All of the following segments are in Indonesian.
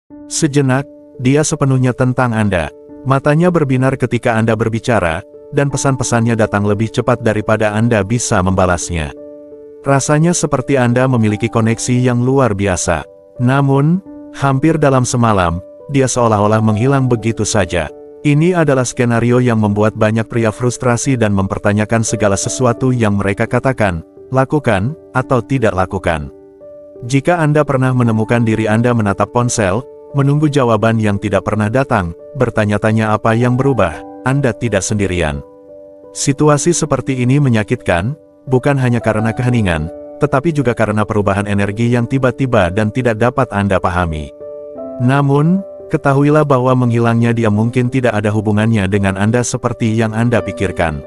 Sejenak, dia sepenuhnya tentang Anda. Matanya berbinar ketika Anda berbicara, dan pesan-pesannya datang lebih cepat daripada Anda bisa membalasnya. Rasanya seperti Anda memiliki koneksi yang luar biasa. Namun, hampir dalam semalam, dia seolah-olah menghilang begitu saja. Ini adalah skenario yang membuat banyak pria frustrasi dan mempertanyakan segala sesuatu yang mereka katakan, lakukan, atau tidak lakukan. Jika Anda pernah menemukan diri Anda menatap ponsel, menunggu jawaban yang tidak pernah datang, bertanya-tanya apa yang berubah, Anda tidak sendirian. Situasi seperti ini menyakitkan, bukan hanya karena keheningan, tetapi juga karena perubahan energi yang tiba-tiba dan tidak dapat Anda pahami. Namun, ketahuilah bahwa menghilangnya dia mungkin tidak ada hubungannya dengan Anda seperti yang Anda pikirkan.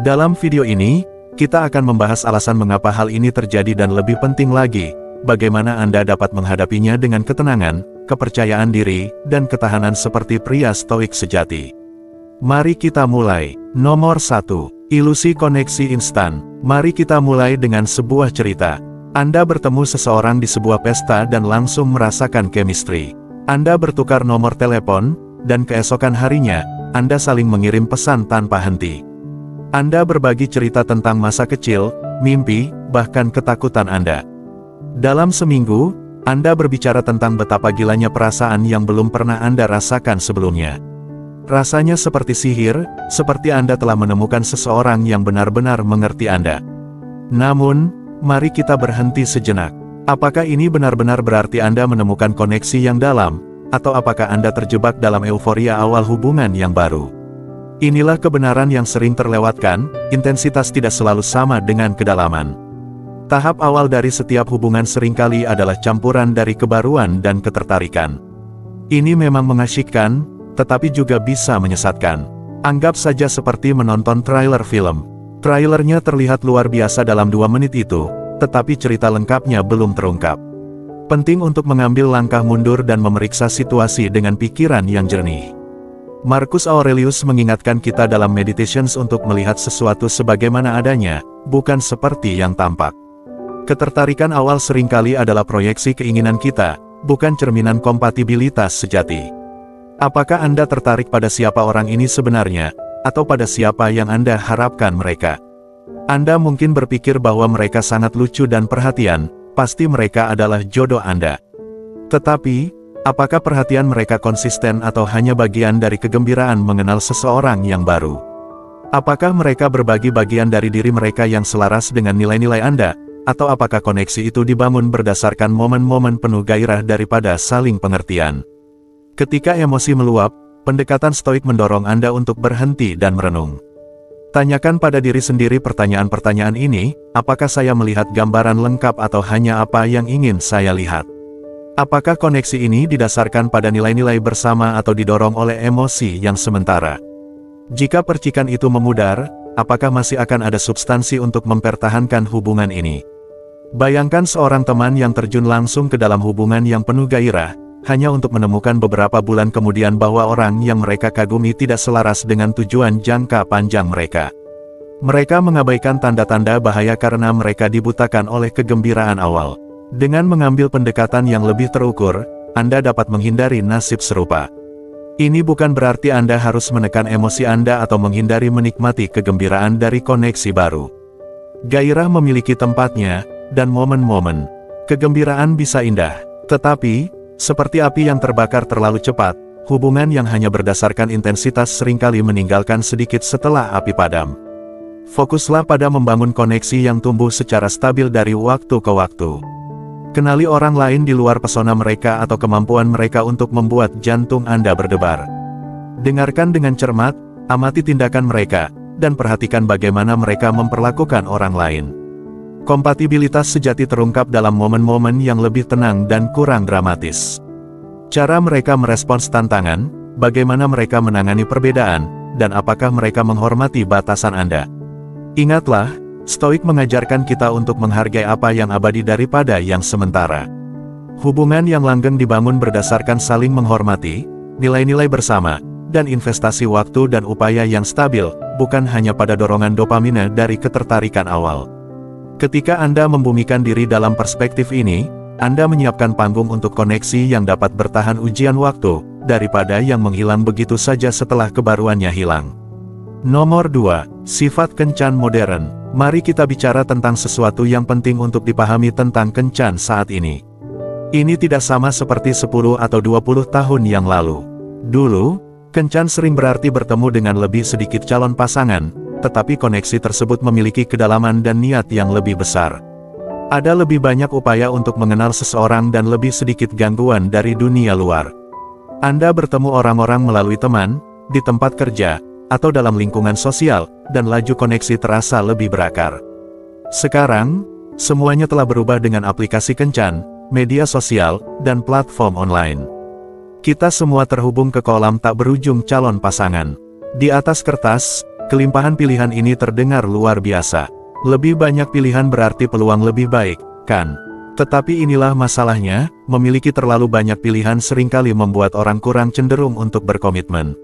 Dalam video ini, kita akan membahas alasan mengapa hal ini terjadi dan lebih penting lagi, bagaimana Anda dapat menghadapinya dengan ketenangan, kepercayaan diri, dan ketahanan seperti pria stoik sejati. Mari kita mulai. Nomor 1. Ilusi koneksi instan. Mari kita mulai dengan sebuah cerita. Anda bertemu seseorang di sebuah pesta dan langsung merasakan chemistry. Anda bertukar nomor telepon, dan keesokan harinya, Anda saling mengirim pesan tanpa henti. Anda berbagi cerita tentang masa kecil, mimpi, bahkan ketakutan Anda. Dalam seminggu, Anda berbicara tentang betapa gilanya perasaan yang belum pernah Anda rasakan sebelumnya. Rasanya seperti sihir, seperti Anda telah menemukan seseorang yang benar-benar mengerti Anda. Namun, mari kita berhenti sejenak. Apakah ini benar-benar berarti Anda menemukan koneksi yang dalam, atau apakah Anda terjebak dalam euforia awal hubungan yang baru? Inilah kebenaran yang sering terlewatkan, intensitas tidak selalu sama dengan kedalaman. Tahap awal dari setiap hubungan seringkali adalah campuran dari kebaruan dan ketertarikan. Ini memang mengasyikkan, tetapi juga bisa menyesatkan. Anggap saja seperti menonton trailer film. Trailernya terlihat luar biasa dalam 2 menit itu, tetapi cerita lengkapnya belum terungkap. Penting untuk mengambil langkah mundur dan memeriksa situasi dengan pikiran yang jernih. Marcus Aurelius mengingatkan kita dalam Meditations untuk melihat sesuatu sebagaimana adanya, bukan seperti yang tampak. Ketertarikan awal seringkali adalah proyeksi keinginan kita, bukan cerminan kompatibilitas sejati. Apakah Anda tertarik pada siapa orang ini sebenarnya, atau pada siapa yang Anda harapkan mereka? Anda mungkin berpikir bahwa mereka sangat lucu dan perhatian, pasti mereka adalah jodoh Anda. Tetapi, apakah perhatian mereka konsisten atau hanya bagian dari kegembiraan mengenal seseorang yang baru? Apakah mereka berbagi bagian dari diri mereka yang selaras dengan nilai-nilai Anda, atau apakah koneksi itu dibangun berdasarkan momen-momen penuh gairah daripada saling pengertian? Ketika emosi meluap, pendekatan stoik mendorong Anda untuk berhenti dan merenung. Tanyakan pada diri sendiri pertanyaan-pertanyaan ini, apakah saya melihat gambaran lengkap atau hanya apa yang ingin saya lihat? Apakah koneksi ini didasarkan pada nilai-nilai bersama atau didorong oleh emosi yang sementara? Jika percikan itu memudar, apakah masih akan ada substansi untuk mempertahankan hubungan ini? Bayangkan seorang teman yang terjun langsung ke dalam hubungan yang penuh gairah, hanya untuk menemukan beberapa bulan kemudian bahwa orang yang mereka kagumi tidak selaras dengan tujuan jangka panjang mereka. Mereka mengabaikan tanda-tanda bahaya karena mereka dibutakan oleh kegembiraan awal. Dengan mengambil pendekatan yang lebih terukur, Anda dapat menghindari nasib serupa. Ini bukan berarti Anda harus menekan emosi Anda atau menghindari menikmati kegembiraan dari koneksi baru. Gairah memiliki tempatnya, dan momen-momen. Kegembiraan bisa indah, tetapi, seperti api yang terbakar terlalu cepat, hubungan yang hanya berdasarkan intensitas seringkali meninggalkan sedikit setelah api padam. Fokuslah pada membangun koneksi yang tumbuh secara stabil dari waktu ke waktu. Kenali orang lain di luar pesona mereka atau kemampuan mereka untuk membuat jantung Anda berdebar. Dengarkan dengan cermat, amati tindakan mereka, dan perhatikan bagaimana mereka memperlakukan orang lain. Kompatibilitas sejati terungkap dalam momen-momen yang lebih tenang dan kurang dramatis. Cara mereka merespons tantangan, bagaimana mereka menangani perbedaan, dan apakah mereka menghormati batasan Anda. Ingatlah, Stoik mengajarkan kita untuk menghargai apa yang abadi daripada yang sementara. Hubungan yang langgeng dibangun berdasarkan saling menghormati, nilai-nilai bersama, dan investasi waktu dan upaya yang stabil, bukan hanya pada dorongan dopamine dari ketertarikan awal. Ketika Anda membumikan diri dalam perspektif ini, Anda menyiapkan panggung untuk koneksi yang dapat bertahan ujian waktu, daripada yang menghilang begitu saja setelah kebaruannya hilang. Nomor 2. Sifat kencan modern. Mari kita bicara tentang sesuatu yang penting untuk dipahami tentang kencan saat ini. Ini tidak sama seperti 10 atau 20 tahun yang lalu. Dulu, kencan sering berarti bertemu dengan lebih sedikit calon pasangan, tetapi koneksi tersebut memiliki kedalaman dan niat yang lebih besar. Ada lebih banyak upaya untuk mengenal seseorang dan lebih sedikit gangguan dari dunia luar. Anda bertemu orang-orang melalui teman, di tempat kerja, atau dalam lingkungan sosial, dan laju koneksi terasa lebih berakar. Sekarang, semuanya telah berubah dengan aplikasi kencan, media sosial, dan platform online. Kita semua terhubung ke kolam tak berujung calon pasangan. Di atas kertas, kelimpahan pilihan ini terdengar luar biasa. Lebih banyak pilihan berarti peluang lebih baik, kan? Tetapi inilah masalahnya, memiliki terlalu banyak pilihan seringkali membuat orang kurang cenderung untuk berkomitmen.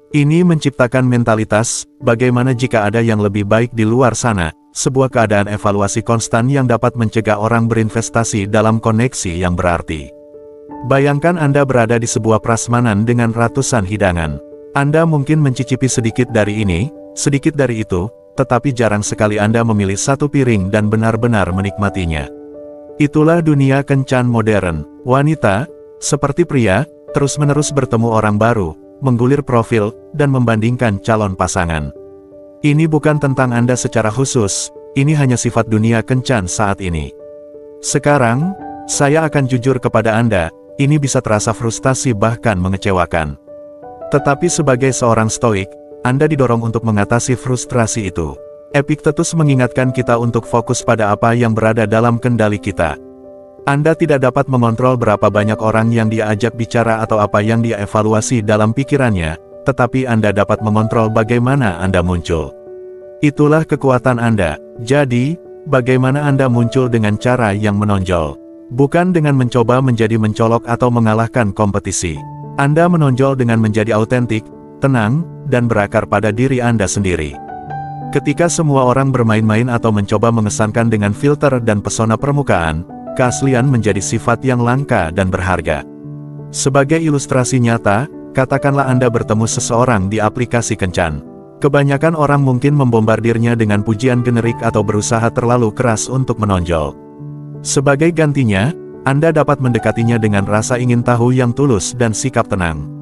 Ini menciptakan mentalitas, bagaimana jika ada yang lebih baik di luar sana, sebuah keadaan evaluasi konstan yang dapat mencegah orang berinvestasi dalam koneksi yang berarti. Bayangkan Anda berada di sebuah prasmanan dengan ratusan hidangan. Anda mungkin mencicipi sedikit dari ini, sedikit dari itu, tetapi jarang sekali Anda memilih satu piring dan benar-benar menikmatinya. Itulah dunia kencan modern. Wanita, seperti pria, terus-menerus bertemu orang baru, menggulir profil, dan membandingkan calon pasangan. Ini bukan tentang Anda secara khusus, ini hanya sifat dunia kencan saat ini. Sekarang, saya akan jujur kepada Anda, ini bisa terasa frustasi bahkan mengecewakan. Tetapi sebagai seorang stoik, Anda didorong untuk mengatasi frustrasi itu. Epictetus mengingatkan kita untuk fokus pada apa yang berada dalam kendali kita. Anda tidak dapat mengontrol berapa banyak orang yang dia ajak bicara atau apa yang dia evaluasi dalam pikirannya, tetapi Anda dapat mengontrol bagaimana Anda muncul. Itulah kekuatan Anda. Jadi, bagaimana Anda muncul dengan cara yang menonjol? Bukan dengan mencoba menjadi mencolok atau mengalahkan kompetisi. Anda menonjol dengan menjadi autentik, tenang, dan berakar pada diri Anda sendiri. Ketika semua orang bermain-main atau mencoba mengesankan dengan filter dan pesona permukaan, keaslian menjadi sifat yang langka dan berharga. Sebagai ilustrasi nyata, katakanlah Anda bertemu seseorang di aplikasi kencan. Kebanyakan orang mungkin membombardirnya dengan pujian generik atau berusaha terlalu keras untuk menonjol. Sebagai gantinya, Anda dapat mendekatinya dengan rasa ingin tahu yang tulus dan sikap tenang.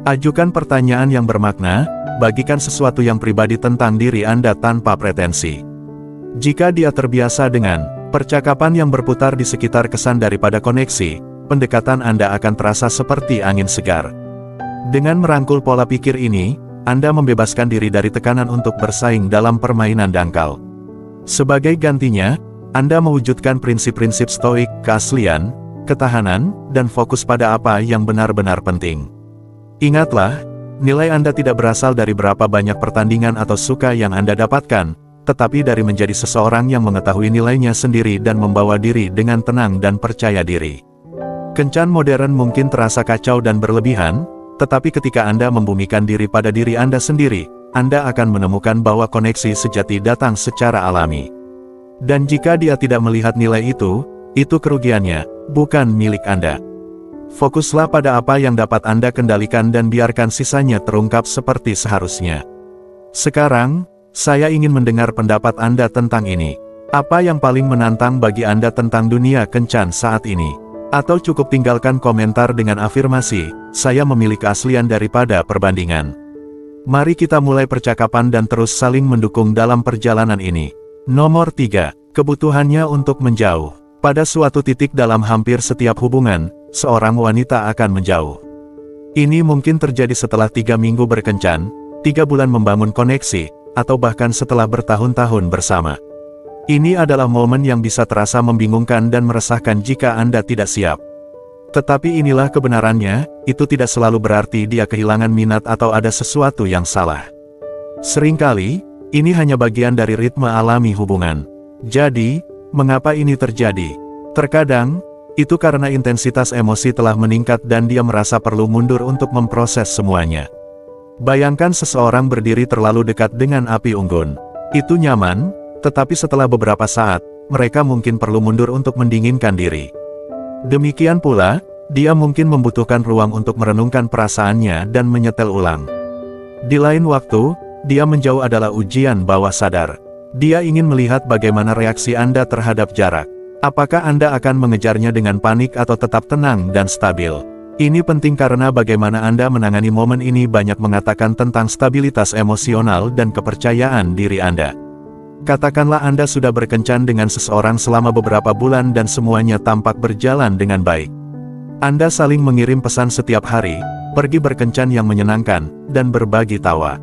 Ajukan pertanyaan yang bermakna, bagikan sesuatu yang pribadi tentang diri Anda tanpa pretensi. Jika dia terbiasa dengan percakapan yang berputar di sekitar kesan daripada koneksi, pendekatan Anda akan terasa seperti angin segar. Dengan merangkul pola pikir ini, Anda membebaskan diri dari tekanan untuk bersaing dalam permainan dangkal. Sebagai gantinya, Anda mewujudkan prinsip-prinsip stoik, keaslian, ketahanan, dan fokus pada apa yang benar-benar penting. Ingatlah, nilai Anda tidak berasal dari berapa banyak pertandingan atau suka yang Anda dapatkan, tetapi dari menjadi seseorang yang mengetahui nilainya sendiri dan membawa diri dengan tenang dan percaya diri. Kencan modern mungkin terasa kacau dan berlebihan, tetapi ketika Anda membumikan diri pada diri Anda sendiri, Anda akan menemukan bahwa koneksi sejati datang secara alami. Dan jika dia tidak melihat nilai itu kerugiannya, bukan milik Anda. Fokuslah pada apa yang dapat Anda kendalikan dan biarkan sisanya terungkap seperti seharusnya. Sekarang, saya ingin mendengar pendapat Anda tentang ini. Apa yang paling menantang bagi Anda tentang dunia kencan saat ini? Atau cukup tinggalkan komentar dengan afirmasi, saya memilih keaslian daripada perbandingan. Mari kita mulai percakapan dan terus saling mendukung dalam perjalanan ini. Nomor 3. Kebutuhannya untuk menjauh. Pada suatu titik dalam hampir setiap hubungan, seorang wanita akan menjauh. Ini mungkin terjadi setelah 3 minggu berkencan, 3 bulan membangun koneksi, atau bahkan setelah bertahun-tahun bersama. Ini adalah momen yang bisa terasa membingungkan dan meresahkan jika Anda tidak siap. Tetapi inilah kebenarannya, itu tidak selalu berarti dia kehilangan minat atau ada sesuatu yang salah. Seringkali, ini hanya bagian dari ritme alami hubungan. Jadi, mengapa ini terjadi? Terkadang, itu karena intensitas emosi telah meningkat dan dia merasa perlu mundur untuk memproses semuanya. Bayangkan seseorang berdiri terlalu dekat dengan api unggun. Itu nyaman, tetapi setelah beberapa saat, mereka mungkin perlu mundur untuk mendinginkan diri. Demikian pula, dia mungkin membutuhkan ruang untuk merenungkan perasaannya dan menyetel ulang. Di lain waktu, dia menjauh adalah ujian bawah sadar. Dia ingin melihat bagaimana reaksi Anda terhadap jarak. Apakah Anda akan mengejarnya dengan panik atau tetap tenang dan stabil? Ini penting karena bagaimana Anda menangani momen ini banyak mengatakan tentang stabilitas emosional dan kepercayaan diri Anda. Katakanlah Anda sudah berkencan dengan seseorang selama beberapa bulan dan semuanya tampak berjalan dengan baik. Anda saling mengirim pesan setiap hari, pergi berkencan yang menyenangkan, dan berbagi tawa.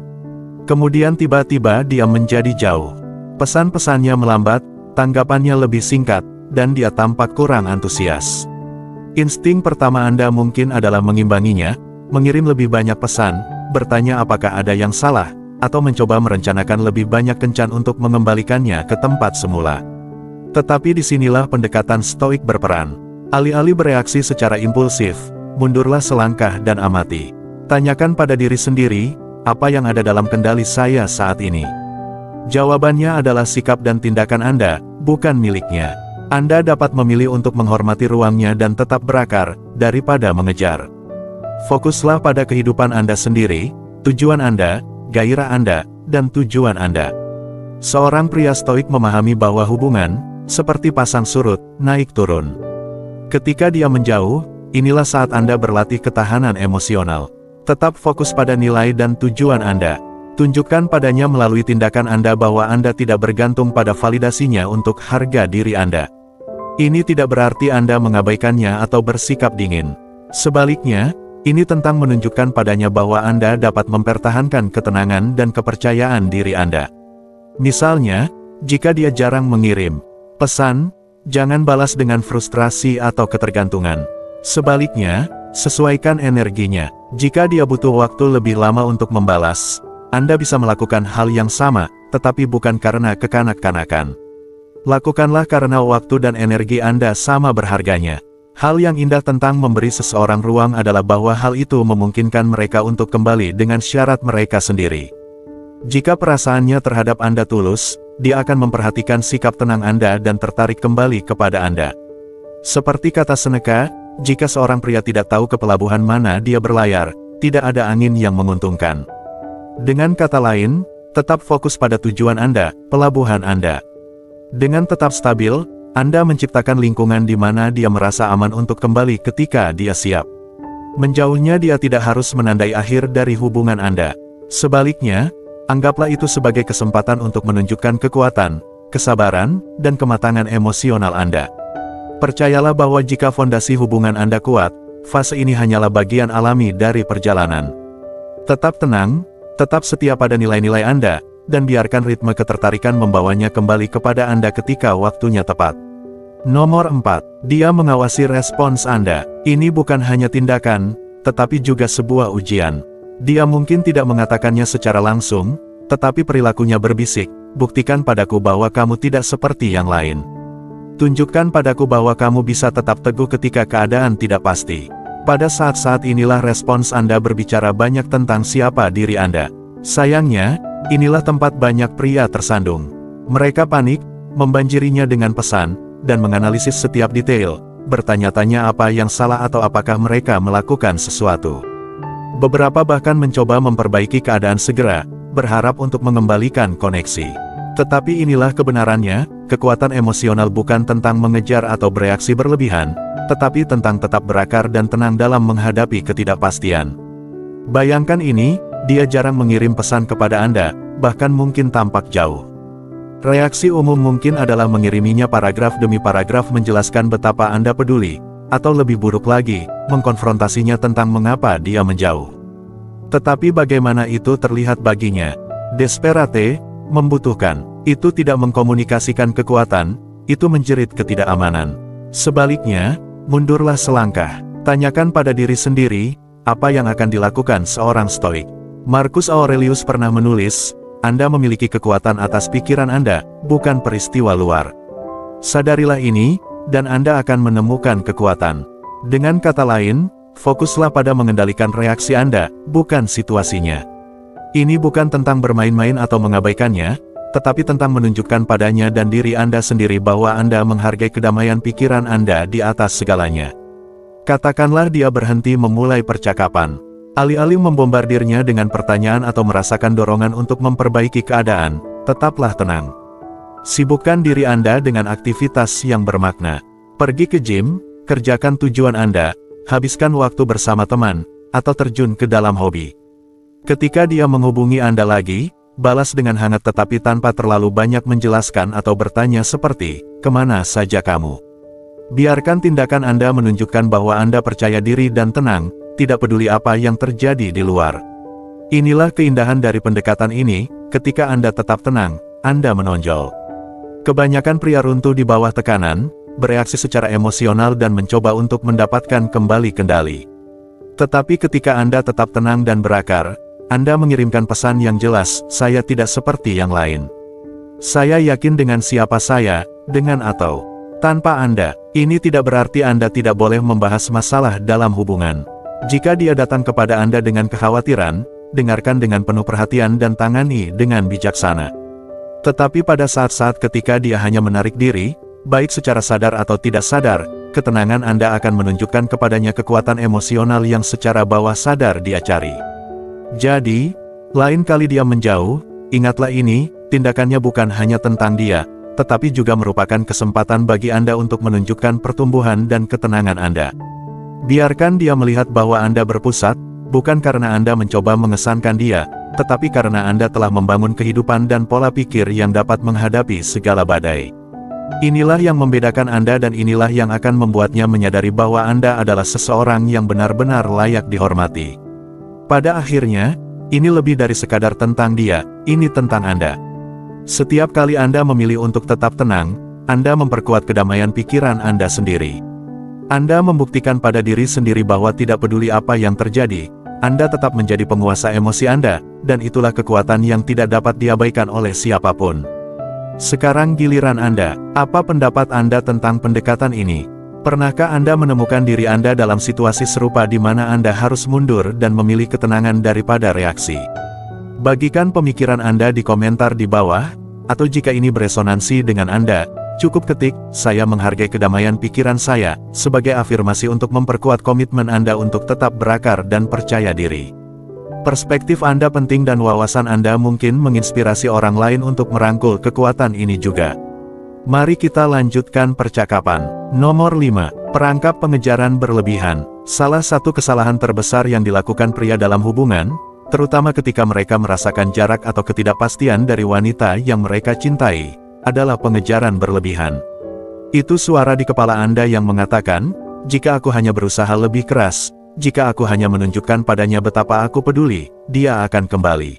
Kemudian tiba-tiba dia menjadi jauh. Pesan-pesannya melambat, tanggapannya lebih singkat, dan dia tampak kurang antusias. Insting pertama Anda mungkin adalah mengimbanginya, mengirim lebih banyak pesan, bertanya apakah ada yang salah, atau mencoba merencanakan lebih banyak kencan untuk mengembalikannya ke tempat semula. Tetapi disinilah pendekatan stoik berperan. Alih-alih bereaksi secara impulsif, mundurlah selangkah dan amati. Tanyakan pada diri sendiri, apa yang ada dalam kendali saya saat ini? Jawabannya adalah sikap dan tindakan Anda, bukan miliknya. Anda dapat memilih untuk menghormati ruangnya dan tetap berakar, daripada mengejar. Fokuslah pada kehidupan Anda sendiri, tujuan Anda, gairah Anda, dan tujuan Anda. Seorang pria stoik memahami bahwa hubungan, seperti pasang surut, naik turun. Ketika dia menjauh, inilah saat Anda berlatih ketahanan emosional. Tetap fokus pada nilai dan tujuan Anda. Tunjukkan padanya melalui tindakan Anda bahwa Anda tidak bergantung pada validasinya untuk harga diri Anda. Ini tidak berarti Anda mengabaikannya atau bersikap dingin. Sebaliknya, ini tentang menunjukkan padanya bahwa Anda dapat mempertahankan ketenangan dan kepercayaan diri Anda. Misalnya, jika dia jarang mengirim pesan, jangan balas dengan frustrasi atau ketergantungan. Sebaliknya, sesuaikan energinya. Jika dia butuh waktu lebih lama untuk membalas, Anda bisa melakukan hal yang sama, tetapi bukan karena kekanak-kanakan. Lakukanlah karena waktu dan energi Anda sama berharganya. Hal yang indah tentang memberi seseorang ruang adalah bahwa hal itu memungkinkan mereka untuk kembali dengan syarat mereka sendiri. Jika perasaannya terhadap Anda tulus, dia akan memperhatikan sikap tenang Anda dan tertarik kembali kepada Anda. Seperti kata Seneca, jika seorang pria tidak tahu ke pelabuhan mana dia berlayar, tidak ada angin yang menguntungkan. Dengan kata lain, tetap fokus pada tujuan Anda, pelabuhan Anda. Dengan tetap stabil, Anda menciptakan lingkungan di mana dia merasa aman untuk kembali ketika dia siap. Menjauhnya dia tidak harus menandai akhir dari hubungan Anda. Sebaliknya, anggaplah itu sebagai kesempatan untuk menunjukkan kekuatan, kesabaran, dan kematangan emosional Anda. Percayalah bahwa jika fondasi hubungan Anda kuat, fase ini hanyalah bagian alami dari perjalanan. Tetap tenang, tetap setia pada nilai-nilai Anda, dan biarkan ritme ketertarikan membawanya kembali kepada Anda ketika waktunya tepat. Nomor 4. Dia mengawasi respons Anda. Ini bukan hanya tindakan, tetapi juga sebuah ujian. Dia mungkin tidak mengatakannya secara langsung, tetapi perilakunya berbisik, buktikan padaku bahwa kamu tidak seperti yang lain. Tunjukkan padaku bahwa kamu bisa tetap teguh ketika keadaan tidak pasti. Pada saat-saat inilah respons Anda berbicara banyak tentang siapa diri Anda. Sayangnya, inilah tempat banyak pria tersandung. Mereka panik, membanjirinya dengan pesan, dan menganalisis setiap detail, bertanya-tanya apa yang salah atau apakah mereka melakukan sesuatu. Beberapa bahkan mencoba memperbaiki keadaan segera, berharap untuk mengembalikan koneksi. Tetapi inilah kebenarannya, kekuatan emosional bukan tentang mengejar atau bereaksi berlebihan, tetapi tentang tetap berakar dan tenang dalam menghadapi ketidakpastian. Bayangkan ini, dia jarang mengirim pesan kepada Anda, bahkan mungkin tampak jauh. Reaksi umum mungkin adalah mengiriminya paragraf demi paragraf menjelaskan betapa Anda peduli, atau lebih buruk lagi, mengkonfrontasinya tentang mengapa dia menjauh. Tetapi bagaimana itu terlihat baginya? Desperate, membutuhkan. Itu tidak mengkomunikasikan kekuatan, itu menjerit ketidakamanan. Sebaliknya, mundurlah selangkah. Tanyakan pada diri sendiri, apa yang akan dilakukan seorang stoik. Marcus Aurelius pernah menulis, Anda memiliki kekuatan atas pikiran Anda, bukan peristiwa luar. Sadarilah ini, dan Anda akan menemukan kekuatan. Dengan kata lain, fokuslah pada mengendalikan reaksi Anda, bukan situasinya. Ini bukan tentang bermain-main atau mengabaikannya, tetapi tentang menunjukkan padanya dan diri Anda sendiri bahwa Anda menghargai kedamaian pikiran Anda di atas segalanya. Katakanlah dia berhenti memulai percakapan. Alih-alih membombardirnya dengan pertanyaan atau merasakan dorongan untuk memperbaiki keadaan, tetaplah tenang. Sibukkan diri Anda dengan aktivitas yang bermakna. Pergi ke gym, kerjakan tujuan Anda, habiskan waktu bersama teman, atau terjun ke dalam hobi. Ketika dia menghubungi Anda lagi, balas dengan hangat tetapi tanpa terlalu banyak menjelaskan atau bertanya seperti, "Kemana saja kamu?" Biarkan tindakan Anda menunjukkan bahwa Anda percaya diri dan tenang, tidak peduli apa yang terjadi di luar. Inilah keindahan dari pendekatan ini, ketika Anda tetap tenang, Anda menonjol. Kebanyakan pria runtuh di bawah tekanan, bereaksi secara emosional dan mencoba untuk mendapatkan kembali kendali. Tetapi ketika Anda tetap tenang dan berakar, Anda mengirimkan pesan yang jelas, "Saya tidak seperti yang lain. Saya yakin dengan siapa saya, dengan atau tanpa Anda." Ini tidak berarti Anda tidak boleh membahas masalah dalam hubungan. Jika dia datang kepada Anda dengan kekhawatiran, dengarkan dengan penuh perhatian dan tangani dengan bijaksana. Tetapi pada saat-saat ketika dia hanya menarik diri, baik secara sadar atau tidak sadar, ketenangan Anda akan menunjukkan kepadanya kekuatan emosional yang secara bawah sadar dia cari. Jadi, lain kali dia menjauh, ingatlah ini, tindakannya bukan hanya tentang dia, tetapi juga merupakan kesempatan bagi Anda untuk menunjukkan pertumbuhan dan ketenangan Anda. Biarkan dia melihat bahwa Anda berpusat, bukan karena Anda mencoba mengesankan dia, tetapi karena Anda telah membangun kehidupan dan pola pikir yang dapat menghadapi segala badai. Inilah yang membedakan Anda dan inilah yang akan membuatnya menyadari bahwa Anda adalah seseorang yang benar-benar layak dihormati. Pada akhirnya, ini lebih dari sekadar tentang dia, ini tentang Anda. Setiap kali Anda memilih untuk tetap tenang, Anda memperkuat kedamaian pikiran Anda sendiri. Anda membuktikan pada diri sendiri bahwa tidak peduli apa yang terjadi, Anda tetap menjadi penguasa emosi Anda, dan itulah kekuatan yang tidak dapat diabaikan oleh siapapun. Sekarang giliran Anda, apa pendapat Anda tentang pendekatan ini? Pernahkah Anda menemukan diri Anda dalam situasi serupa di mana Anda harus mundur dan memilih ketenangan daripada reaksi? Bagikan pemikiran Anda di komentar di bawah, atau jika ini beresonansi dengan Anda, cukup ketik, "Saya menghargai kedamaian pikiran saya," sebagai afirmasi untuk memperkuat komitmen Anda untuk tetap berakar dan percaya diri. Perspektif Anda penting dan wawasan Anda mungkin menginspirasi orang lain untuk merangkul kekuatan ini juga. Mari kita lanjutkan percakapan. Nomor 5. Perangkap pengejaran berlebihan. Salah satu kesalahan terbesar yang dilakukan pria dalam hubungan, terutama ketika mereka merasakan jarak atau ketidakpastian dari wanita yang mereka cintai, adalah pengejaran berlebihan. Itu suara di kepala Anda yang mengatakan, "Jika aku hanya berusaha lebih keras, jika aku hanya menunjukkan padanya betapa aku peduli, dia akan kembali."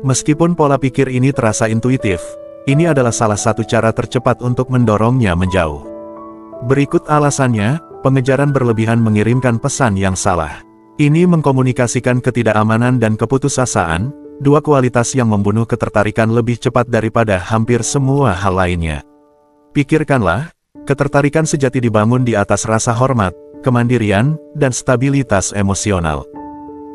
Meskipun pola pikir ini terasa intuitif, ini adalah salah satu cara tercepat untuk mendorongnya menjauh. Berikut alasannya, pengejaran berlebihan mengirimkan pesan yang salah. Ini mengkomunikasikan ketidakamanan dan keputusasaan, dua kualitas yang membunuh ketertarikan lebih cepat daripada hampir semua hal lainnya. Pikirkanlah, ketertarikan sejati dibangun di atas rasa hormat, kemandirian, dan stabilitas emosional.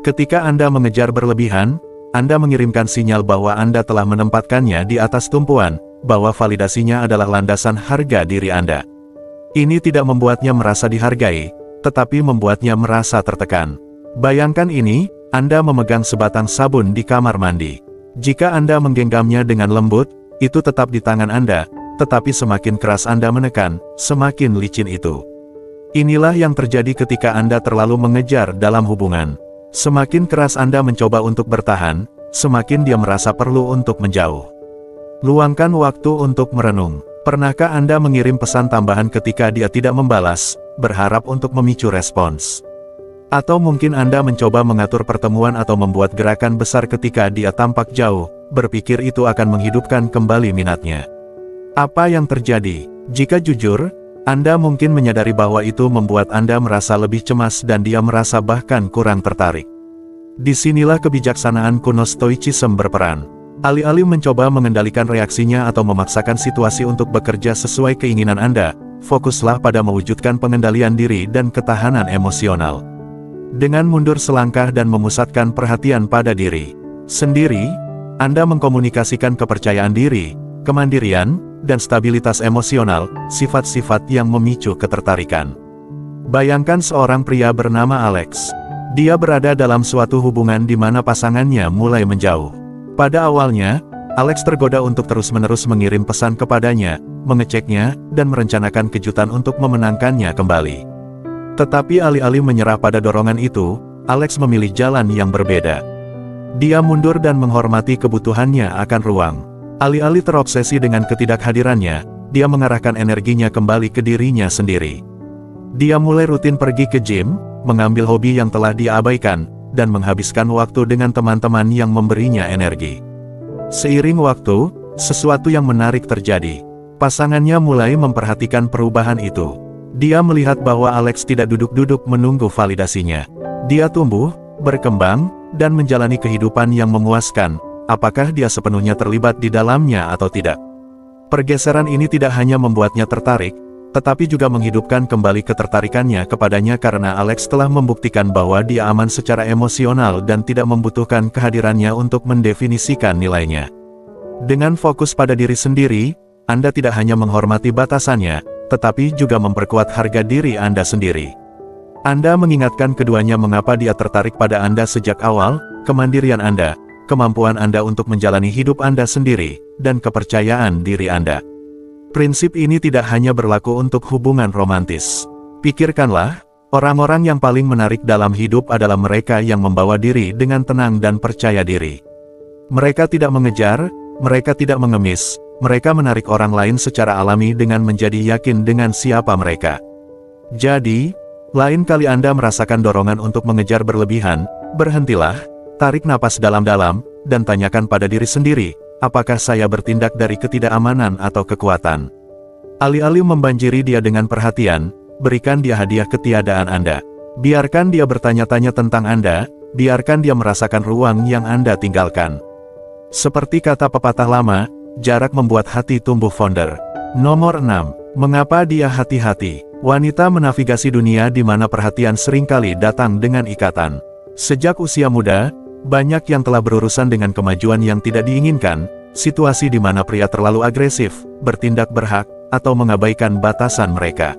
Ketika Anda mengejar berlebihan, Anda mengirimkan sinyal bahwa Anda telah menempatkannya di atas tumpuan, bahwa validasinya adalah landasan harga diri Anda. Ini tidak membuatnya merasa dihargai, tetapi membuatnya merasa tertekan. Bayangkan ini, Anda memegang sebatang sabun di kamar mandi. Jika Anda menggenggamnya dengan lembut, itu tetap di tangan Anda, tetapi semakin keras Anda menekan, semakin licin itu. Inilah yang terjadi ketika Anda terlalu mengejar dalam hubungan. Semakin keras Anda mencoba untuk bertahan, semakin dia merasa perlu untuk menjauh. Luangkan waktu untuk merenung. Pernahkah Anda mengirim pesan tambahan ketika dia tidak membalas, berharap untuk memicu respons? Atau mungkin Anda mencoba mengatur pertemuan atau membuat gerakan besar ketika dia tampak jauh, berpikir itu akan menghidupkan kembali minatnya. Apa yang terjadi? Jika jujur, Anda mungkin menyadari bahwa itu membuat Anda merasa lebih cemas dan dia merasa bahkan kurang tertarik. Disinilah kebijaksanaan kuno Stoicism berperan. Alih-alih mencoba mengendalikan reaksinya atau memaksakan situasi untuk bekerja sesuai keinginan Anda, fokuslah pada mewujudkan pengendalian diri dan ketahanan emosional. Dengan mundur selangkah dan memusatkan perhatian pada diri sendiri, Anda mengkomunikasikan kepercayaan diri, kemandirian, dan stabilitas emosional, sifat-sifat yang memicu ketertarikan. Bayangkan seorang pria bernama Alex. Dia berada dalam suatu hubungan di mana pasangannya mulai menjauh. Pada awalnya, Alex tergoda untuk terus-menerus mengirim pesan kepadanya, mengeceknya, dan merencanakan kejutan untuk memenangkannya kembali. Tetapi alih-alih menyerah pada dorongan itu, Alex memilih jalan yang berbeda. Dia mundur dan menghormati kebutuhannya akan ruang. Alih-alih terobsesi dengan ketidakhadirannya, dia mengarahkan energinya kembali ke dirinya sendiri. Dia mulai rutin pergi ke gym, mengambil hobi yang telah dia abaikan, dan menghabiskan waktu dengan teman-teman yang memberinya energi. Seiring waktu, sesuatu yang menarik terjadi. Pasangannya mulai memperhatikan perubahan itu. Dia melihat bahwa Alex tidak duduk-duduk menunggu validasinya. Dia tumbuh, berkembang, dan menjalani kehidupan yang memuaskan, apakah dia sepenuhnya terlibat di dalamnya atau tidak. Pergeseran ini tidak hanya membuatnya tertarik, tetapi juga menghidupkan kembali ketertarikannya kepadanya karena Alex telah membuktikan bahwa dia aman secara emosional dan tidak membutuhkan kehadirannya untuk mendefinisikan nilainya. Dengan fokus pada diri sendiri, Anda tidak hanya menghormati batasannya, tetapi juga memperkuat harga diri Anda sendiri. Anda mengingatkan keduanya mengapa dia tertarik pada Anda sejak awal, kemandirian Anda, kemampuan Anda untuk menjalani hidup Anda sendiri, dan kepercayaan diri Anda. Prinsip ini tidak hanya berlaku untuk hubungan romantis. Pikirkanlah, orang-orang yang paling menarik dalam hidup adalah mereka yang membawa diri dengan tenang dan percaya diri. Mereka tidak mengejar, mereka tidak mengemis, mereka menarik orang lain secara alami dengan menjadi yakin dengan siapa mereka. Jadi, lain kali Anda merasakan dorongan untuk mengejar berlebihan, berhentilah, tarik napas dalam-dalam, dan tanyakan pada diri sendiri, apakah saya bertindak dari ketidakamanan atau kekuatan? Alih-alih membanjiri dia dengan perhatian, berikan dia hadiah ketiadaan Anda. Biarkan dia bertanya-tanya tentang Anda, biarkan dia merasakan ruang yang Anda tinggalkan. Seperti kata pepatah lama, jarak membuat hati tumbuh fonder. Nomor 6. Mengapa dia hati-hati? Wanita menavigasi dunia di mana perhatian seringkali datang dengan ikatan. Sejak usia muda, banyak yang telah berurusan dengan kemajuan yang tidak diinginkan, situasi di mana pria terlalu agresif, bertindak berhak, atau mengabaikan batasan mereka.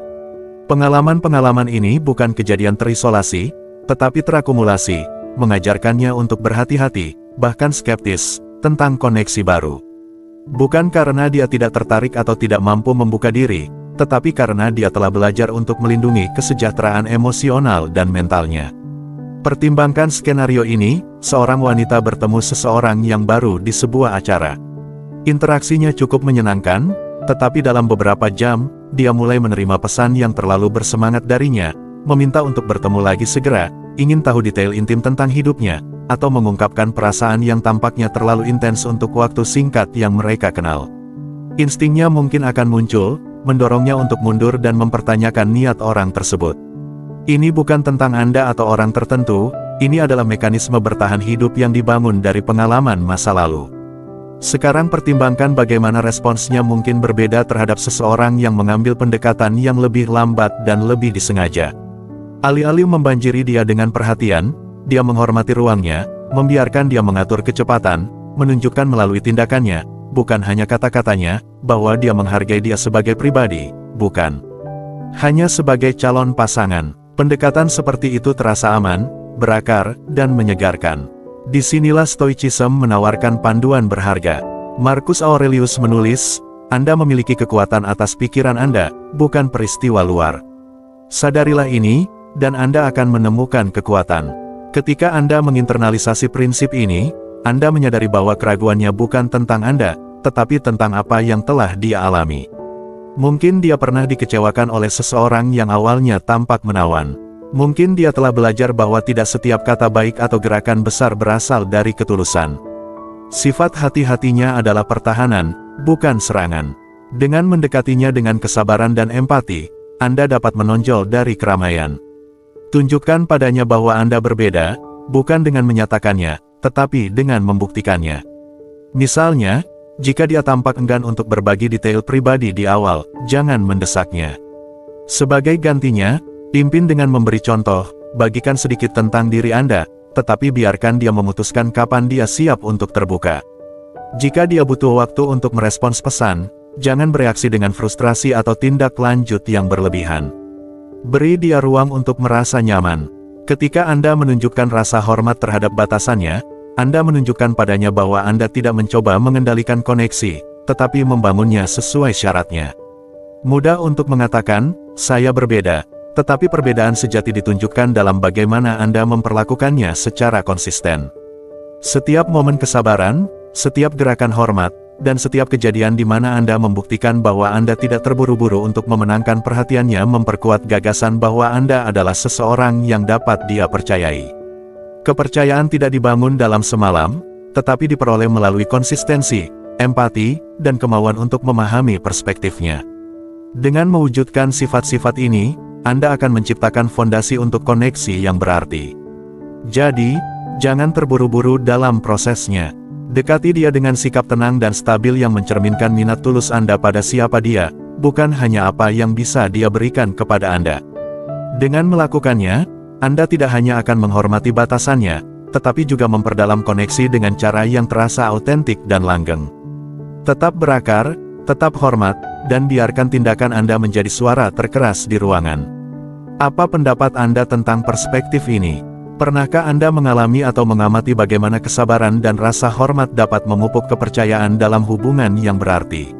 Pengalaman-pengalaman ini bukan kejadian terisolasi, tetapi terakumulasi, mengajarkannya untuk berhati-hati, bahkan skeptis, tentang koneksi baru. Bukan karena dia tidak tertarik atau tidak mampu membuka diri, tetapi karena dia telah belajar untuk melindungi kesejahteraan emosional dan mentalnya. Pertimbangkan skenario ini, seorang wanita bertemu seseorang yang baru di sebuah acara. Interaksinya cukup menyenangkan, tetapi dalam beberapa jam, dia mulai menerima pesan yang terlalu bersemangat darinya, meminta untuk bertemu lagi segera, ingin tahu detail intim tentang hidupnya, atau mengungkapkan perasaan yang tampaknya terlalu intens untuk waktu singkat yang mereka kenal. Instingnya mungkin akan muncul, mendorongnya untuk mundur dan mempertanyakan niat orang tersebut. Ini bukan tentang Anda atau orang tertentu, ini adalah mekanisme bertahan hidup yang dibangun dari pengalaman masa lalu. Sekarang pertimbangkan bagaimana responsnya mungkin berbeda terhadap seseorang yang mengambil pendekatan yang lebih lambat dan lebih disengaja. Alih-alih membanjiri dia dengan perhatian, dia menghormati ruangnya, membiarkan dia mengatur kecepatan, menunjukkan melalui tindakannya, bukan hanya kata-katanya, bahwa dia menghargai dia sebagai pribadi, bukan hanya sebagai calon pasangan. Pendekatan seperti itu terasa aman, berakar, dan menyegarkan. Disinilah Stoicism menawarkan panduan berharga. Marcus Aurelius menulis, Anda memiliki kekuatan atas pikiran Anda, bukan peristiwa luar. Sadarilah ini, dan Anda akan menemukan kekuatan. Ketika Anda menginternalisasi prinsip ini, Anda menyadari bahwa keraguannya bukan tentang Anda, tetapi tentang apa yang telah dia alami. Mungkin dia pernah dikecewakan oleh seseorang yang awalnya tampak menawan. Mungkin dia telah belajar bahwa tidak setiap kata baik atau gerakan besar berasal dari ketulusan. Sifat hati-hatinya adalah pertahanan, bukan serangan. Dengan mendekatinya dengan kesabaran dan empati, Anda dapat menonjol dari keramaian. Tunjukkan padanya bahwa Anda berbeda, bukan dengan menyatakannya, tetapi dengan membuktikannya. Misalnya, jika dia tampak enggan untuk berbagi detail pribadi di awal, jangan mendesaknya. Sebagai gantinya, pimpin dengan memberi contoh, bagikan sedikit tentang diri Anda, tetapi biarkan dia memutuskan kapan dia siap untuk terbuka. Jika dia butuh waktu untuk merespons pesan, jangan bereaksi dengan frustrasi atau tindak lanjut yang berlebihan. Beri dia ruang untuk merasa nyaman. Ketika Anda menunjukkan rasa hormat terhadap batasannya, Anda menunjukkan padanya bahwa Anda tidak mencoba mengendalikan koneksi, tetapi membangunnya sesuai syaratnya. Mudah untuk mengatakan, saya berbeda, tetapi perbedaan sejati ditunjukkan dalam bagaimana Anda memperlakukannya secara konsisten. Setiap momen kesabaran, setiap gerakan hormat, dan setiap kejadian di mana Anda membuktikan bahwa Anda tidak terburu-buru untuk memenangkan perhatiannya memperkuat gagasan bahwa Anda adalah seseorang yang dapat dia percayai. Kepercayaan tidak dibangun dalam semalam, tetapi diperoleh melalui konsistensi, empati, dan kemauan untuk memahami perspektifnya. Dengan mewujudkan sifat-sifat ini, Anda akan menciptakan fondasi untuk koneksi yang berarti. Jadi, jangan terburu-buru dalam prosesnya. Dekati dia dengan sikap tenang dan stabil yang mencerminkan minat tulus Anda pada siapa dia, bukan hanya apa yang bisa dia berikan kepada Anda. Dengan melakukannya, Anda tidak hanya akan menghormati batasannya, tetapi juga memperdalam koneksi dengan cara yang terasa autentik dan langgeng. Tetap berakar, tetap hormat, dan biarkan tindakan Anda menjadi suara terkeras di ruangan. Apa pendapat Anda tentang perspektif ini? Pernahkah Anda mengalami atau mengamati bagaimana kesabaran dan rasa hormat dapat memupuk kepercayaan dalam hubungan yang berarti?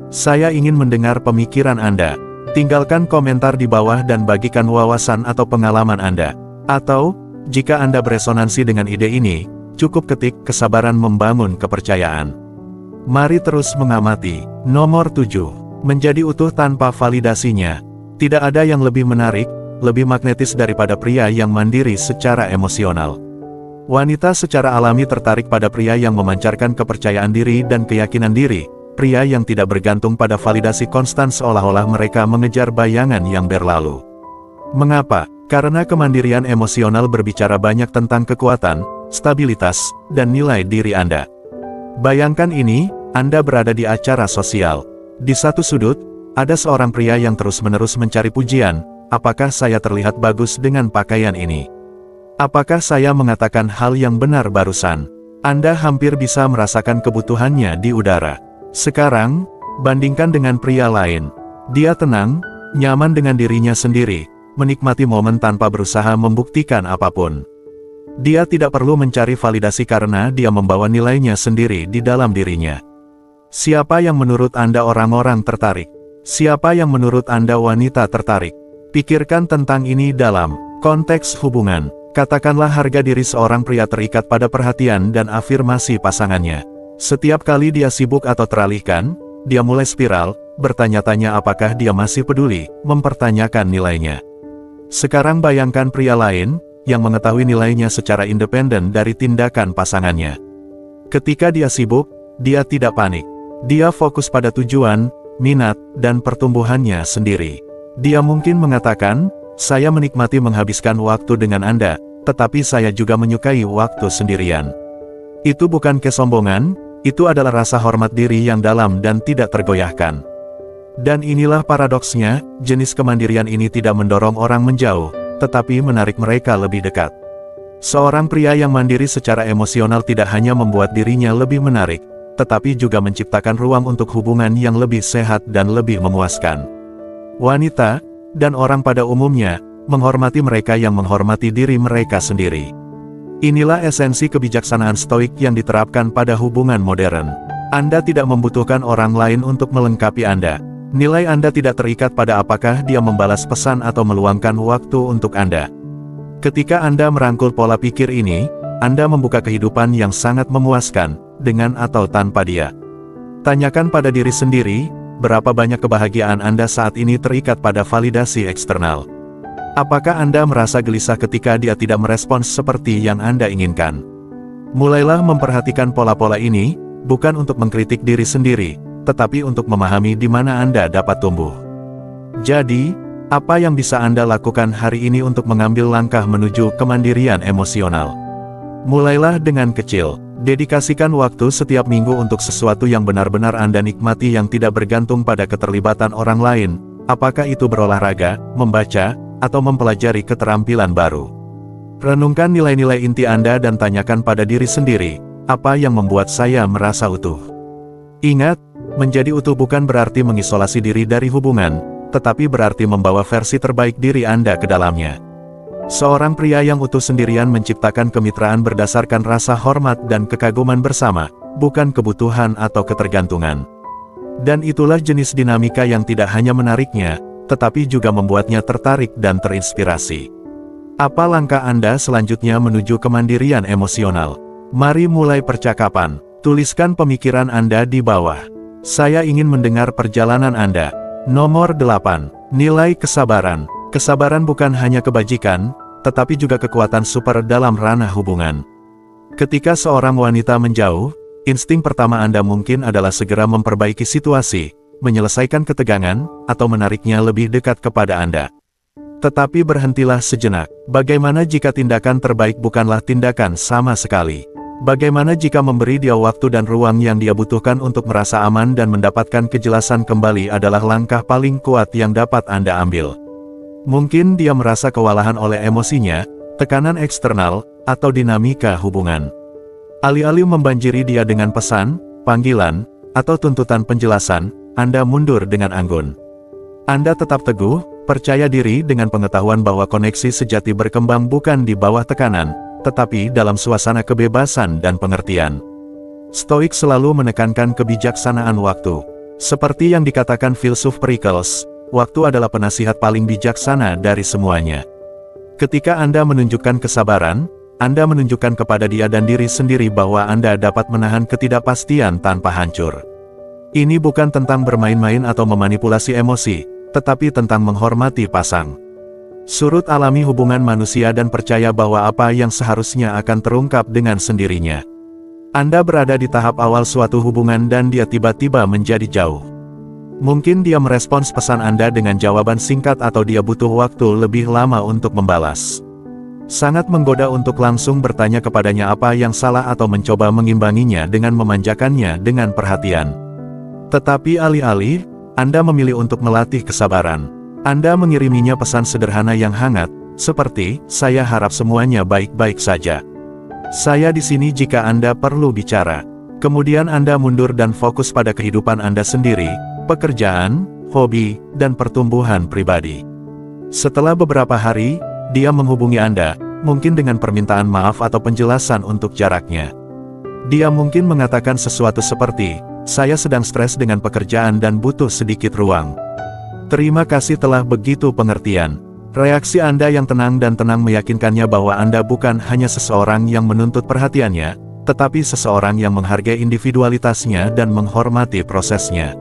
Saya ingin mendengar pemikiran Anda. Tinggalkan komentar di bawah dan bagikan wawasan atau pengalaman Anda. Atau, jika Anda beresonansi dengan ide ini, cukup ketik kesabaran membangun kepercayaan. Mari terus mengamati. Nomor 7. Menjadi utuh tanpa validasinya. Tidak ada yang lebih menarik, lebih magnetis daripada pria yang mandiri secara emosional. Wanita secara alami tertarik pada pria yang memancarkan kepercayaan diri dan keyakinan diri, pria yang tidak bergantung pada validasi konstan seolah-olah mereka mengejar bayangan yang berlalu. Mengapa? Karena kemandirian emosional berbicara banyak tentang kekuatan, stabilitas, dan nilai diri Anda. Bayangkan ini, Anda berada di acara sosial. Di satu sudut, ada seorang pria yang terus-menerus mencari pujian. Apakah saya terlihat bagus dengan pakaian ini? Apakah saya mengatakan hal yang benar barusan? Anda hampir bisa merasakan kebutuhannya di udara. Sekarang, bandingkan dengan pria lain. Dia tenang, nyaman dengan dirinya sendiri, menikmati momen tanpa berusaha membuktikan apapun. Dia tidak perlu mencari validasi karena dia membawa nilainya sendiri di dalam dirinya. Siapa yang menurut Anda orang-orang tertarik? Siapa yang menurut Anda wanita tertarik? Pikirkan tentang ini dalam konteks hubungan. Katakanlah harga diri seorang pria terikat pada perhatian dan afirmasi pasangannya. Setiap kali dia sibuk atau teralihkan, dia mulai spiral, bertanya-tanya apakah dia masih peduli, mempertanyakan nilainya. Sekarang bayangkan pria lain, yang mengetahui nilainya secara independen dari tindakan pasangannya. Ketika dia sibuk, dia tidak panik. Dia fokus pada tujuan, minat, dan pertumbuhannya sendiri. Dia mungkin mengatakan, saya menikmati menghabiskan waktu dengan Anda, tetapi saya juga menyukai waktu sendirian. Itu bukan kesombongan, itu adalah rasa hormat diri yang dalam dan tidak tergoyahkan. Dan inilah paradoksnya, jenis kemandirian ini tidak mendorong orang menjauh, tetapi menarik mereka lebih dekat. Seorang pria yang mandiri secara emosional tidak hanya membuat dirinya lebih menarik, tetapi juga menciptakan ruang untuk hubungan yang lebih sehat dan lebih memuaskan. Wanita, dan orang pada umumnya, menghormati mereka yang menghormati diri mereka sendiri. Inilah esensi kebijaksanaan stoik yang diterapkan pada hubungan modern. Anda tidak membutuhkan orang lain untuk melengkapi Anda. Nilai Anda tidak terikat pada apakah dia membalas pesan atau meluangkan waktu untuk Anda. Ketika Anda merangkul pola pikir ini, Anda membuka kehidupan yang sangat memuaskan, dengan atau tanpa dia. Tanyakan pada diri sendiri, berapa banyak kebahagiaan Anda saat ini terikat pada validasi eksternal? Apakah Anda merasa gelisah ketika dia tidak merespons seperti yang Anda inginkan? Mulailah memperhatikan pola-pola ini, bukan untuk mengkritik diri sendiri, tetapi untuk memahami di mana Anda dapat tumbuh. Jadi, apa yang bisa Anda lakukan hari ini untuk mengambil langkah menuju kemandirian emosional? Mulailah dengan kecil. Dedikasikan waktu setiap minggu untuk sesuatu yang benar-benar Anda nikmati yang tidak bergantung pada keterlibatan orang lain, apakah itu berolahraga, membaca, atau mempelajari keterampilan baru. Renungkan nilai-nilai inti Anda dan tanyakan pada diri sendiri, Apa yang membuat saya merasa utuh? Ingat, menjadi utuh bukan berarti mengisolasi diri dari hubungan, tetapi berarti membawa versi terbaik diri Anda ke dalamnya. Seorang pria yang utuh sendirian menciptakan kemitraan berdasarkan rasa hormat dan kekaguman bersama, bukan kebutuhan atau ketergantungan. Dan itulah jenis dinamika yang tidak hanya menariknya, tetapi juga membuatnya tertarik dan terinspirasi. Apa langkah Anda selanjutnya menuju kemandirian emosional? Mari mulai percakapan. Tuliskan pemikiran Anda di bawah. Saya ingin mendengar perjalanan Anda. Nomor 8. Nilai kesabaran. Kesabaran bukan hanya kebajikan, tetapi juga kekuatan super dalam ranah hubungan. Ketika seorang wanita menjauh, insting pertama Anda mungkin adalah segera memperbaiki situasi, menyelesaikan ketegangan, atau menariknya lebih dekat kepada Anda. Tetapi berhentilah sejenak. Bagaimana jika tindakan terbaik bukanlah tindakan sama sekali? Bagaimana jika memberi dia waktu dan ruang yang dia butuhkan untuk merasa aman dan mendapatkan kejelasan kembali adalah langkah paling kuat yang dapat Anda ambil? Mungkin dia merasa kewalahan oleh emosinya, tekanan eksternal, atau dinamika hubungan. Alih-alih membanjiri dia dengan pesan, panggilan, atau tuntutan penjelasan, Anda mundur dengan anggun. Anda tetap teguh, percaya diri dengan pengetahuan bahwa koneksi sejati berkembang bukan di bawah tekanan, tetapi dalam suasana kebebasan dan pengertian. Stoik selalu menekankan kebijaksanaan waktu. Seperti yang dikatakan filsuf Pericles, waktu adalah penasihat paling bijaksana dari semuanya. Ketika Anda menunjukkan kesabaran, Anda menunjukkan kepada dia dan diri sendiri bahwa Anda dapat menahan ketidakpastian tanpa hancur. Ini bukan tentang bermain-main atau memanipulasi emosi, tetapi tentang menghormati pasang surut alami hubungan manusia dan percaya bahwa apa yang seharusnya akan terungkap dengan sendirinya. Anda berada di tahap awal suatu hubungan dan dia tiba-tiba menjadi jauh. Mungkin dia merespons pesan Anda dengan jawaban singkat atau dia butuh waktu lebih lama untuk membalas. Sangat menggoda untuk langsung bertanya kepadanya apa yang salah atau mencoba mengimbanginya dengan memanjakannya dengan perhatian. Tetapi alih-alih, Anda memilih untuk melatih kesabaran. Anda mengiriminya pesan sederhana yang hangat, seperti, "Saya harap semuanya baik-baik saja. Saya di sini jika Anda perlu bicara." Kemudian Anda mundur dan fokus pada kehidupan Anda sendiri, pekerjaan, hobi, dan pertumbuhan pribadi. Setelah beberapa hari, dia menghubungi Anda, mungkin dengan permintaan maaf atau penjelasan untuk jaraknya. Dia mungkin mengatakan sesuatu seperti, "Saya sedang stres dengan pekerjaan dan butuh sedikit ruang. Terima kasih telah begitu pengertian." Reaksi Anda yang tenang dan tenang meyakinkannya bahwa Anda bukan hanya seseorang yang menuntut perhatiannya, tetapi seseorang yang menghargai individualitasnya dan menghormati prosesnya.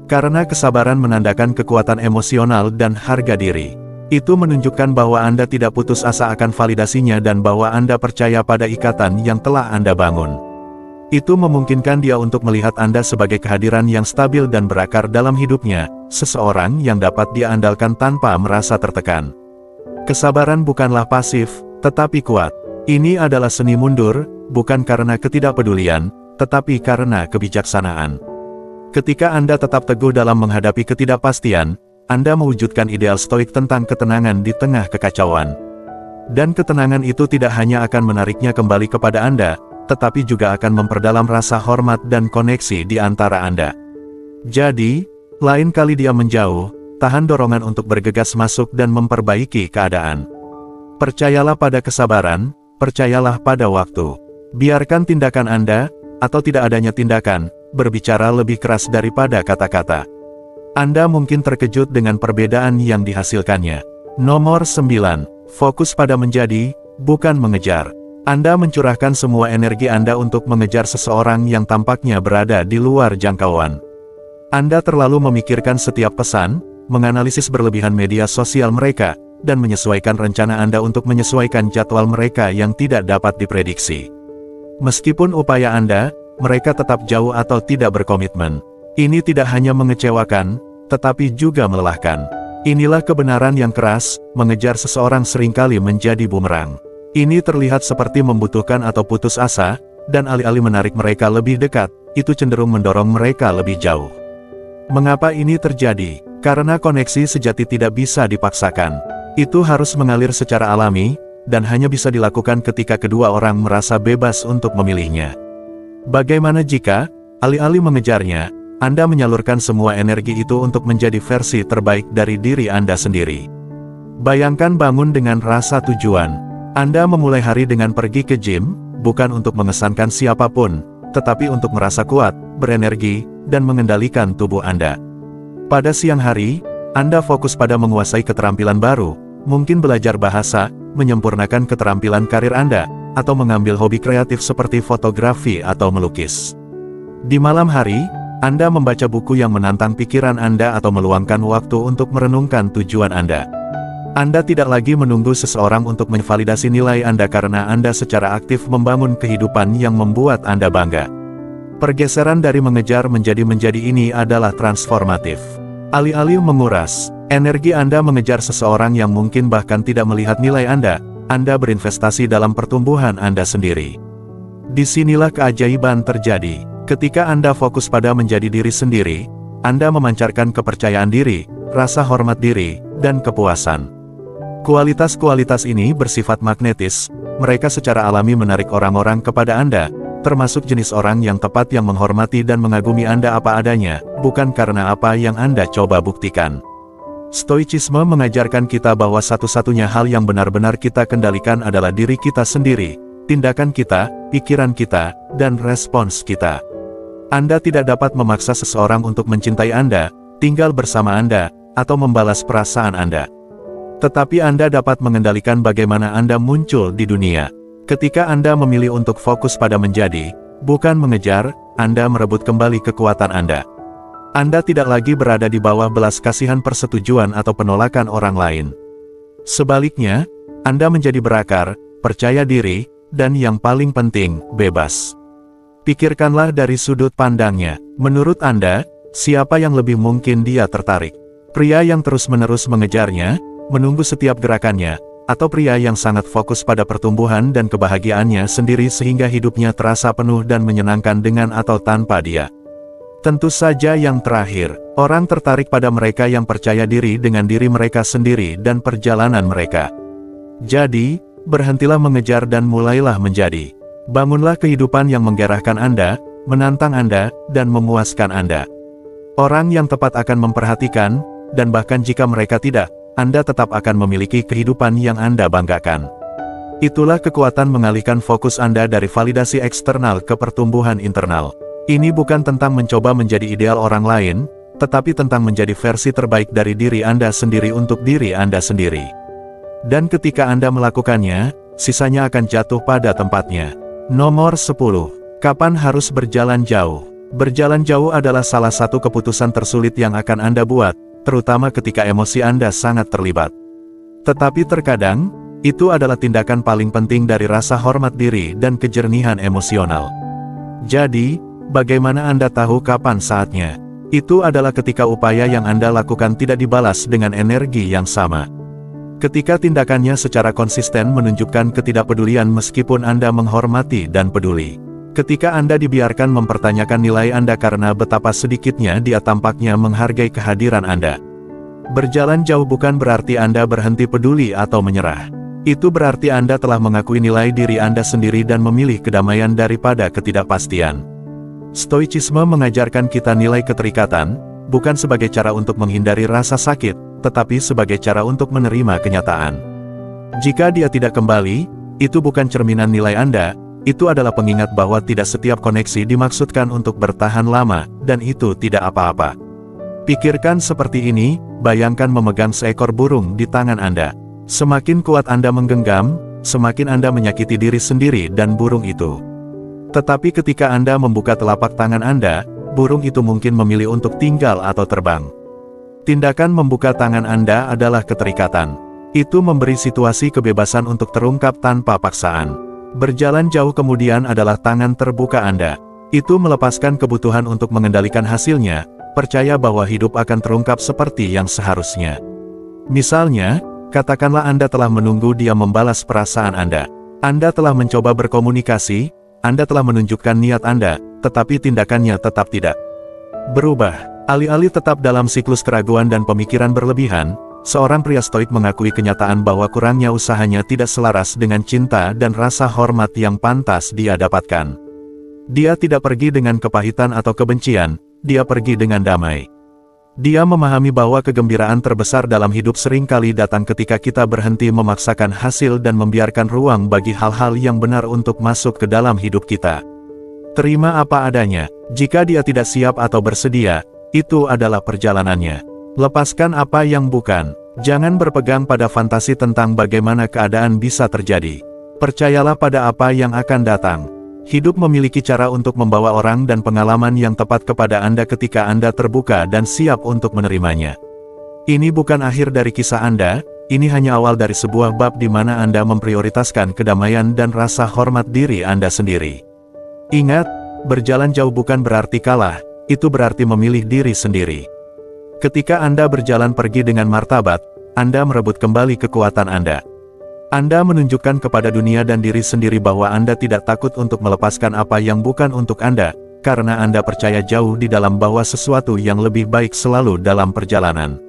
Karena kesabaran menandakan kekuatan emosional dan harga diri. Itu menunjukkan bahwa Anda tidak putus asa akan validasinya dan bahwa Anda percaya pada ikatan yang telah Anda bangun. Itu memungkinkan dia untuk melihat Anda sebagai kehadiran yang stabil dan berakar dalam hidupnya, seseorang yang dapat dia andalkan tanpa merasa tertekan. Kesabaran bukanlah pasif, tetapi kuat. Ini adalah seni mundur, bukan karena ketidakpedulian, tetapi karena kebijaksanaan. Ketika Anda tetap teguh dalam menghadapi ketidakpastian, Anda mewujudkan ideal stoik tentang ketenangan di tengah kekacauan. Dan ketenangan itu tidak hanya akan menariknya kembali kepada Anda, tetapi juga akan memperdalam rasa hormat dan koneksi di antara Anda. Jadi, lain kali dia menjauh, tahan dorongan untuk bergegas masuk dan memperbaiki keadaan. Percayalah pada kesabaran, percayalah pada waktu. Biarkan tindakan Anda, atau tidak adanya tindakan, berbicara lebih keras daripada kata-kata. Anda mungkin terkejut dengan perbedaan yang dihasilkannya. Nomor 9. Fokus pada menjadi, bukan mengejar. Anda mencurahkan semua energi Anda untuk mengejar seseorang yang tampaknya berada di luar jangkauan. Anda terlalu memikirkan setiap pesan, menganalisis berlebihan media sosial mereka, dan menyesuaikan rencana Anda untuk menyesuaikan jadwal mereka yang tidak dapat diprediksi. Meskipun upaya Anda, mereka tetap jauh atau tidak berkomitmen. Ini tidak hanya mengecewakan, tetapi juga melelahkan. Inilah kebenaran yang keras, mengejar seseorang seringkali menjadi bumerang. Ini terlihat seperti membutuhkan atau putus asa, dan alih-alih menarik mereka lebih dekat, itu cenderung mendorong mereka lebih jauh. Mengapa ini terjadi? Karena koneksi sejati tidak bisa dipaksakan. Itu harus mengalir secara alami, dan hanya bisa dilakukan ketika kedua orang merasa bebas untuk memilihnya. Bagaimana jika, alih-alih mengejarnya, Anda menyalurkan semua energi itu untuk menjadi versi terbaik dari diri Anda sendiri? Bayangkan bangun dengan rasa tujuan. Anda memulai hari dengan pergi ke gym, bukan untuk mengesankan siapapun, tetapi untuk merasa kuat, berenergi, dan mengendalikan tubuh Anda. Pada siang hari, Anda fokus pada menguasai keterampilan baru, mungkin belajar bahasa, menyempurnakan keterampilan karir Anda, atau mengambil hobi kreatif seperti fotografi atau melukis. Di malam hari, Anda membaca buku yang menantang pikiran Anda atau meluangkan waktu untuk merenungkan tujuan Anda. Anda tidak lagi menunggu seseorang untuk memvalidasi nilai Anda karena Anda secara aktif membangun kehidupan yang membuat Anda bangga. Pergeseran dari mengejar menjadi ini adalah transformatif. Alih-alih menguras energi Anda mengejar seseorang yang mungkin bahkan tidak melihat nilai Anda berinvestasi dalam pertumbuhan Anda sendiri. Disinilah keajaiban terjadi. Ketika Anda fokus pada menjadi diri sendiri, Anda memancarkan kepercayaan diri, rasa hormat diri, dan kepuasan. Kualitas-kualitas ini bersifat magnetis, mereka secara alami menarik orang-orang kepada Anda, termasuk jenis orang yang tepat yang menghormati dan mengagumi Anda apa adanya, bukan karena apa yang Anda coba buktikan. Stoicisme mengajarkan kita bahwa satu-satunya hal yang benar-benar kita kendalikan adalah diri kita sendiri, tindakan kita, pikiran kita, dan respons kita. Anda tidak dapat memaksa seseorang untuk mencintai Anda, tinggal bersama Anda, atau membalas perasaan Anda. Tetapi Anda dapat mengendalikan bagaimana Anda muncul di dunia. Ketika Anda memilih untuk fokus pada menjadi, bukan mengejar, Anda merebut kembali kekuatan Anda. Anda tidak lagi berada di bawah belas kasihan persetujuan atau penolakan orang lain. Sebaliknya, Anda menjadi berakar, percaya diri, dan yang paling penting, bebas. Pikirkanlah dari sudut pandangnya. Menurut Anda, siapa yang lebih mungkin dia tertarik? Pria yang terus-menerus mengejarnya, menunggu setiap gerakannya, atau pria yang sangat fokus pada pertumbuhan dan kebahagiaannya sendiri sehingga hidupnya terasa penuh dan menyenangkan dengan atau tanpa dia? Tentu saja yang terakhir. Orang tertarik pada mereka yang percaya diri dengan diri mereka sendiri dan perjalanan mereka. Jadi, berhentilah mengejar dan mulailah menjadi. Bangunlah kehidupan yang menggairahkan Anda, menantang Anda, dan memuaskan Anda. Orang yang tepat akan memperhatikan, dan bahkan jika mereka tidak, Anda tetap akan memiliki kehidupan yang Anda banggakan. Itulah kekuatan mengalihkan fokus Anda dari validasi eksternal ke pertumbuhan internal. Ini bukan tentang mencoba menjadi ideal orang lain, tetapi tentang menjadi versi terbaik dari diri Anda sendiri untuk diri Anda sendiri. Dan ketika Anda melakukannya, sisanya akan jatuh pada tempatnya. Nomor 10. Kapan harus berjalan jauh? Berjalan jauh adalah salah satu keputusan tersulit yang akan Anda buat, terutama ketika emosi Anda sangat terlibat. Tetapi terkadang, itu adalah tindakan paling penting dari rasa hormat diri dan kejernihan emosional. Jadi, bagaimana Anda tahu kapan saatnya? Itu adalah ketika upaya yang Anda lakukan tidak dibalas dengan energi yang sama. Ketika tindakannya secara konsisten menunjukkan ketidakpedulian meskipun Anda menghormati dan peduli. Ketika Anda dibiarkan mempertanyakan nilai Anda karena betapa sedikitnya dia tampaknya menghargai kehadiran Anda. Berjalan jauh bukan berarti Anda berhenti peduli atau menyerah. Itu berarti Anda telah mengakui nilai diri Anda sendiri dan memilih kedamaian daripada ketidakpastian. Stoicisme mengajarkan kita nilai keterikatan, bukan sebagai cara untuk menghindari rasa sakit, tetapi sebagai cara untuk menerima kenyataan. Jika dia tidak kembali, itu bukan cerminan nilai Anda, itu adalah pengingat bahwa tidak setiap koneksi dimaksudkan untuk bertahan lama, dan itu tidak apa-apa. Pikirkan seperti ini, bayangkan memegang seekor burung di tangan Anda. Semakin kuat Anda menggenggam, semakin Anda menyakiti diri sendiri dan burung itu. Tetapi ketika Anda membuka telapak tangan Anda, burung itu mungkin memilih untuk tinggal atau terbang. Tindakan membuka tangan Anda adalah keterikatan. Itu memberi situasi kebebasan untuk terungkap tanpa paksaan. Berjalan jauh kemudian adalah tangan terbuka Anda. Itu melepaskan kebutuhan untuk mengendalikan hasilnya, percaya bahwa hidup akan terungkap seperti yang seharusnya. Misalnya, katakanlah Anda telah menunggu dia membalas perasaan Anda. Anda telah mencoba berkomunikasi, Anda telah menunjukkan niat Anda, tetapi tindakannya tetap tidak berubah. Alih-alih tetap dalam siklus keraguan dan pemikiran berlebihan, seorang pria stoik mengakui kenyataan bahwa kurangnya usahanya tidak selaras dengan cinta dan rasa hormat yang pantas dia dapatkan. Dia tidak pergi dengan kepahitan atau kebencian, dia pergi dengan damai. Dia memahami bahwa kegembiraan terbesar dalam hidup seringkali datang ketika kita berhenti memaksakan hasil dan membiarkan ruang bagi hal-hal yang benar untuk masuk ke dalam hidup kita. Terima apa adanya, jika dia tidak siap atau bersedia, itu adalah perjalanannya. Lepaskan apa yang bukan, jangan berpegang pada fantasi tentang bagaimana keadaan bisa terjadi. Percayalah pada apa yang akan datang. Hidup memiliki cara untuk membawa orang dan pengalaman yang tepat kepada Anda ketika Anda terbuka dan siap untuk menerimanya. Ini bukan akhir dari kisah Anda, ini hanya awal dari sebuah bab di mana Anda memprioritaskan kedamaian dan rasa hormat diri Anda sendiri. Ingat, berjalan jauh bukan berarti kalah, itu berarti memilih diri sendiri. Ketika Anda berjalan pergi dengan martabat, Anda merebut kembali kekuatan Anda. Anda menunjukkan kepada dunia dan diri sendiri bahwa Anda tidak takut untuk melepaskan apa yang bukan untuk Anda, karena Anda percaya jauh di dalam bahwa sesuatu yang lebih baik selalu dalam perjalanan.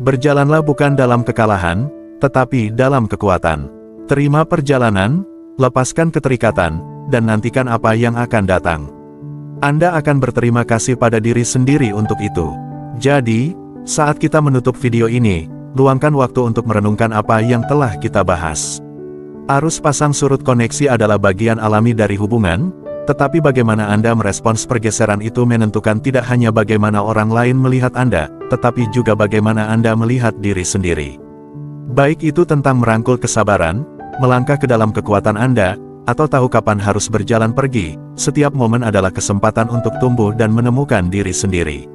Berjalanlah bukan dalam kekalahan, tetapi dalam kekuatan. Terima perjalanan, lepaskan keterikatan, dan nantikan apa yang akan datang. Anda akan berterima kasih pada diri sendiri untuk itu. Jadi, saat kita menutup video ini, luangkan waktu untuk merenungkan apa yang telah kita bahas. Arus pasang surut koneksi adalah bagian alami dari hubungan, tetapi bagaimana Anda merespons pergeseran itu menentukan tidak hanya bagaimana orang lain melihat Anda, tetapi juga bagaimana Anda melihat diri sendiri. Baik itu tentang merangkul kesabaran, melangkah ke dalam kekuatan Anda, atau tahu kapan harus berjalan pergi, setiap momen adalah kesempatan untuk tumbuh dan menemukan diri sendiri.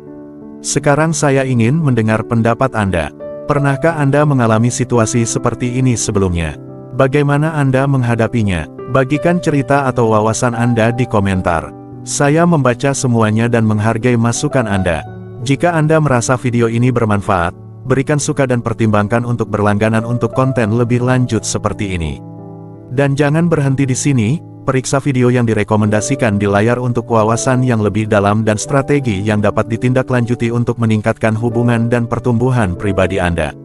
Sekarang saya ingin mendengar pendapat Anda. Pernahkah Anda mengalami situasi seperti ini sebelumnya? Bagaimana Anda menghadapinya? Bagikan cerita atau wawasan Anda di komentar. Saya membaca semuanya dan menghargai masukan Anda. Jika Anda merasa video ini bermanfaat, berikan suka dan pertimbangkan untuk berlangganan untuk konten lebih lanjut seperti ini. Dan jangan berhenti di sini, periksa video yang direkomendasikan di layar untuk wawasan yang lebih dalam dan strategi yang dapat ditindaklanjuti untuk meningkatkan hubungan dan pertumbuhan pribadi Anda.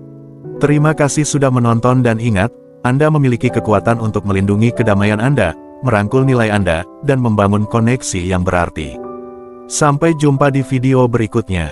Terima kasih sudah menonton dan ingat, Anda memiliki kekuatan untuk melindungi kedamaian Anda, merangkul nilai Anda, dan membangun koneksi yang berarti. Sampai jumpa di video berikutnya.